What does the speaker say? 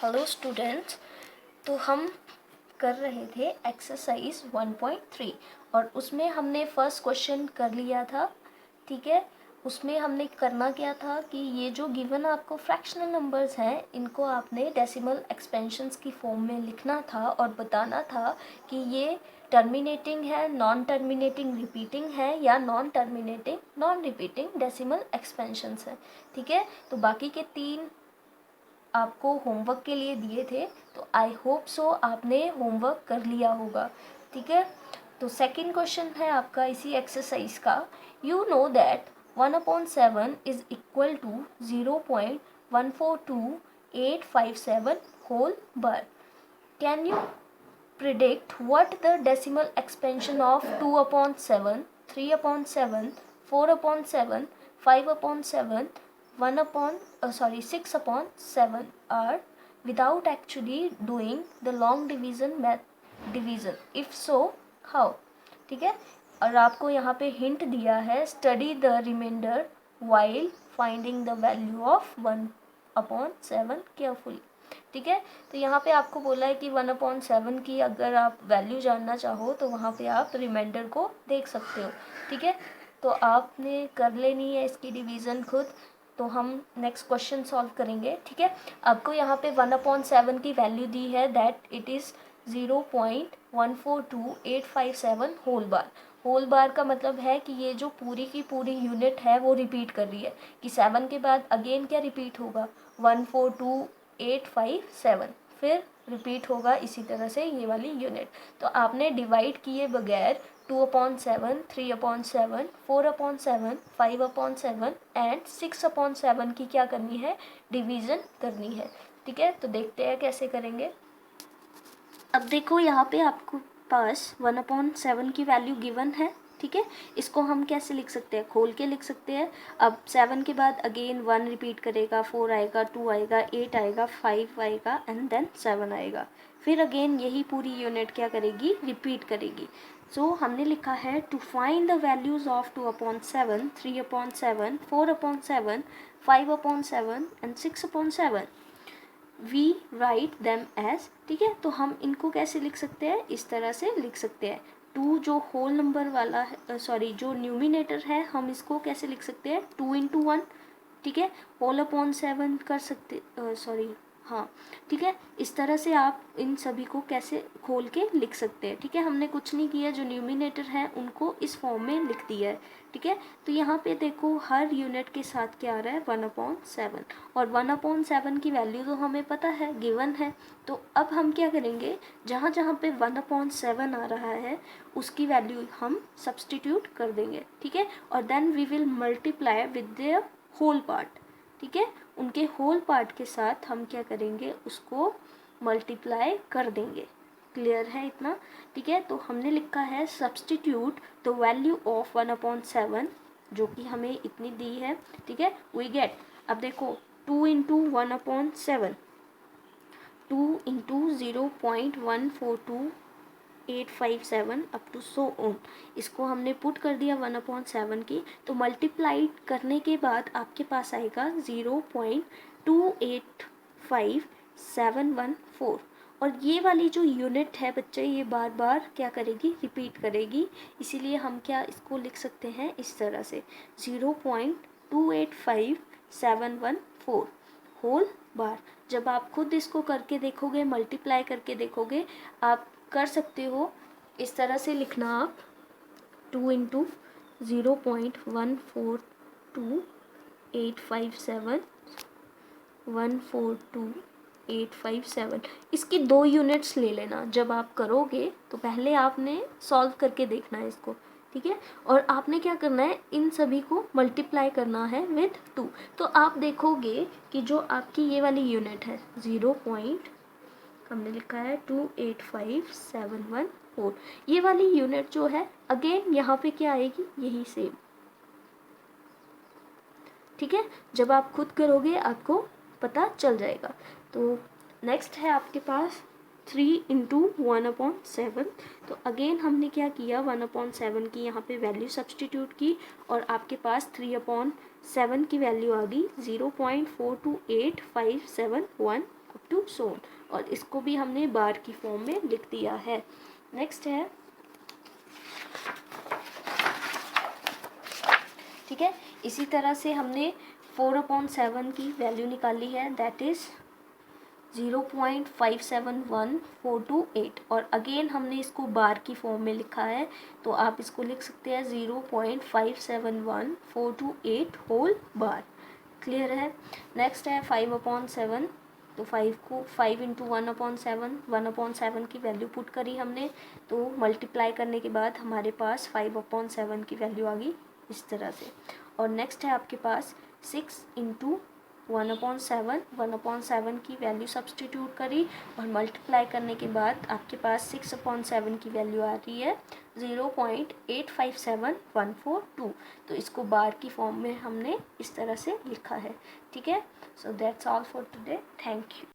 Hello students. तो हम कर रहे थे एक्सरसाइज 1.3 और उसमें हमने फर्स्ट क्वेश्चन कर लिया था। ठीक है, उसमें हमने करना क्या था कि ये जो गिवन आपको फ्रैक्शनल नंबर्स हैं इनको आपने डेसिमल एक्सपेंशंस की फॉर्म में लिखना था और बताना था कि ये टर्मिनेटिंग है, नॉन टर्मिनेटिंग रिपीटिंग है या non terminating non repeating decimal expansions है। ठीक है, तो बाकी के 3 आपको होमवर्क के लिए दिए थे, तो आई होप सो आपने होमवर्क कर लिया होगा। ठीक है, तो सेकंड क्वेश्चन है आपका इसी एक्सरसाइज का। You know that 1/7 is equal to 0.142857 whole bar. Can you predict what the decimal expansion of 2/7, 3/7, 4/7, 5/7, 6/7 are without actually doing the long division? If so, how? ठीक है, और आपको यहाँ पे हिंट दिया है, study the remainder while finding the value of 1/7 carefully. ठीक है, तो यहाँ पे आपको बोला है कि 1/7 की अगर आप वैल्यू जानना चाहो तो वहाँ पे आप रिमाइंडर को देख सकते हो। ठीक है, तो आपने कर लेनी है इसकी डिवीज़न खुद। तो हम नेक्स्ट क्वेश्चन सॉल्व करेंगे। ठीक है, आपको यहाँ पे 1/7 की वैल्यू दी है that it is 0.142857 whole bar. Whole bar का मतलब है कि ये जो पूरी की पूरी यूनिट है वो रिपीट कर रही है कि 7 के बाद अगेन क्या रिपीट होगा, 142,857 फिर रिपीट होगा इसी तरह से ये वाली यूनिट। तो आपने डिवाइड किए बगैर 2/7, 3/7, 4/7, 5/7 एंड 6/7 की क्या करनी है, डिवीज़न करनी है। ठीक है, तो देखते हैं कैसे करेंगे। अब देखो यहाँ पे आपको पास 1/7 की वैल्यू गिवन है। ठीक है, इसको हम कैसे लिख सकते हैं, खोल के लिख सकते हैं। अब 7 के बाद अगेन 1 रिपीट करेगा, 4 आएगा, 2 आएगा, 8 आएगा, 5 आएगा एंड देन 7 आएगा। फिर अगेन यही पूरी यूनिट क्या करेगी, रिपीट करेगी। सो हमने लिखा है to find the values of 2/7, 3/7, 4/7, 5/7 and 6/7 we write them as. ठीक है, तो हम इनको कैसे लिख सकते हैं, इस तरह से लिख सकते हैं। 2 जो होल नंबर वाला है, सॉरी जो न्यूमिनेटर है, हम इसको कैसे लिख सकते हैं, 2 × 1। ठीक है, होल/7 कर सकते, सॉरी हाँ। ठीक है, इस तरह से आप इन सभी को कैसे खोल के लिख सकते हैं। ठीक है, हमने कुछ नहीं किया, जो न्यूमिनेटर है उनको इस फॉर्म में लिख दिया है। ठीक है, तो यहाँ पे देखो हर यूनिट के साथ क्या आ रहा है, 1/7 और 1/7 की वैल्यू तो हमें पता है, गिवन है। तो अब हम क्या करेंगे, जहाँ जहाँ पे 1/7 आ रहा है उसकी वैल्यू हम सब्सटीट्यूट कर देंगे। ठीक है, और then we will multiply with the whole part. ठीक है, उनके होल पार्ट के साथ हम क्या करेंगे, उसको मल्टीप्लाई कर देंगे। क्लियर है इतना। ठीक है, तो हमने लिखा है सब्सटीट्यूट द वैल्यू ऑफ 1/7 जो कि हमें इतनी दी है। ठीक है, वी गेट, अब देखो 2 × 1/7, 2 × 0.142857 अप टू सो ऑन, इसको हमने पुट कर दिया 1/7 की। तो मल्टीप्लाई करने के बाद आपके पास आएगा 0.285714 और ये वाली जो यूनिट है बच्चे, ये बार बार क्या करेगी, रिपीट करेगी। इसीलिए हम क्या इसको लिख सकते हैं इस तरह से, 0.285714 होल बार। जब आप खुद इसको करके देखोगे, मल्टीप्लाई करके देखोगे, आप कर सकते हो इस तरह से लिखना आप, 2 × 0.142857 142,857, इसकी 2 यूनिट्स ले लेना। जब आप करोगे तो पहले आपने सॉल्व करके देखना है इसको। ठीक है, और आपने क्या करना है, इन सभी को मल्टीप्लाई करना है विद 2। तो आप देखोगे कि जो आपकी ये वाली यूनिट है, 0. हमने लिखा है 285,714, ये वाली यूनिट जो है अगेन यहाँ पे क्या आएगी, यही सेम। ठीक है, जब आप खुद करोगे आपको पता चल जाएगा। तो नेक्स्ट है आपके पास 3 × 1/7। तो अगेन हमने क्या किया, 1/7 की यहाँ पे वैल्यू सब्सटीट्यूट की और आपके पास 3/7 की वैल्यू आ गई, 0.428571 अप टू सो ऑन, और इसको भी हमने बार की फॉर्म में लिख दिया है। नेक्स्ट है, ठीक है, इसी तरह से हमने 4/7 की वैल्यू निकाली है, दैट इज़ 0.571428, और अगेन हमने इसको बार की फॉर्म में लिखा है, तो आप इसको लिख सकते हैं 0.571428 होल बार। क्लियर है। नेक्स्ट है 5/7, तो 5 को 5 इंटू 1/7, 1/7 की वैल्यू पुट करी हमने, तो मल्टीप्लाई करने के बाद हमारे पास 5/7 की वैल्यू आ गई इस तरह से। और नेक्स्ट है आपके पास 6 इंटू 1/7, 1/7 की वैल्यू सब्सटीट्यूट करी और मल्टीप्लाई करने के बाद आपके पास 6/7 की वैल्यू आ रही है 0.857142। तो इसको बार की फॉर्म में हमने इस तरह से लिखा है। ठीक है, so that's all for today, thank you.